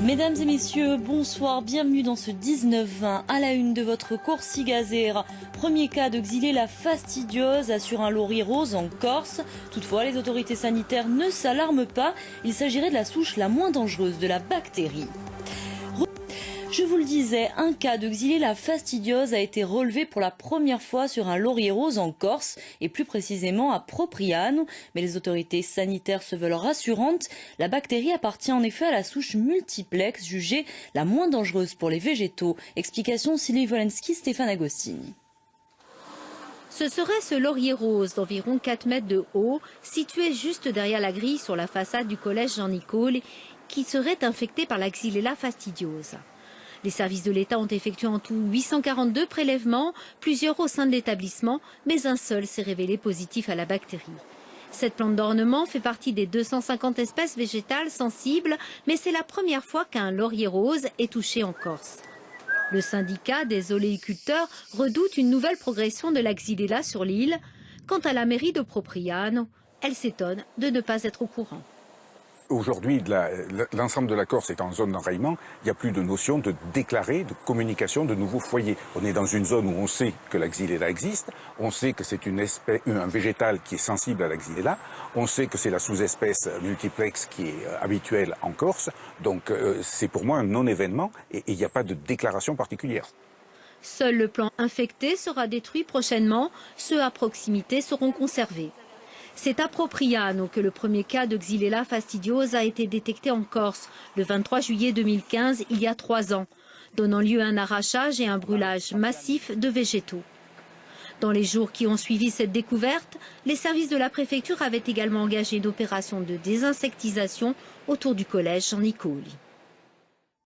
Mesdames et messieurs, bonsoir, bienvenue dans ce 19-20 à la une de votre Corsi Gazera. Premier cas de Xylella fastidiosa sur un laurier rose en Corse. Toutefois, les autorités sanitaires ne s'alarment pas. Il s'agirait de la souche la moins dangereuse de la bactérie. Je vous le disais, un cas de Xylella fastidiosa a été relevé pour la première fois sur un laurier rose en Corse et plus précisément à Propriano. Mais les autorités sanitaires se veulent rassurantes. La bactérie appartient en effet à la souche multiplex jugée la moins dangereuse pour les végétaux. Explication Sylvie Wolensky, Stéphane Agostini. Ce serait ce laurier rose d'environ 4 mètres de haut, situé juste derrière la grille sur la façade du collège Jean-Nicole, qui serait infecté par la Xylella fastidiosa. Les services de l'État ont effectué en tout 842 prélèvements, plusieurs au sein de l'établissement, mais un seul s'est révélé positif à la bactérie. Cette plante d'ornement fait partie des 250 espèces végétales sensibles, mais c'est la première fois qu'un laurier rose est touché en Corse. Le syndicat des oléiculteurs redoute une nouvelle progression de la Xylella sur l'île. Quant à la mairie de Propriano, elle s'étonne de ne pas être au courant. Aujourd'hui, l'ensemble de la Corse est en zone d'enrayement. Il n'y a plus de notion de déclarer, de communication de nouveaux foyers. On est dans une zone où on sait que la Xylella existe. On sait que c'est un végétal qui est sensible à la Xylella. On sait que c'est la sous-espèce multiplex qui est habituelle en Corse. Donc c'est pour moi un non-événement et il n'y a pas de déclaration particulière. Seul le plan infecté sera détruit prochainement. Ceux à proximité seront conservés. C'est à Propriano que le premier cas de Xylella fastidiosa a été détecté en Corse le 23 juillet 2015, il y a 3 ans, donnant lieu à un arrachage et un brûlage massif de végétaux. Dans les jours qui ont suivi cette découverte, les services de la préfecture avaient également engagé une opération de désinsectisation autour du collège Jean-Nicole.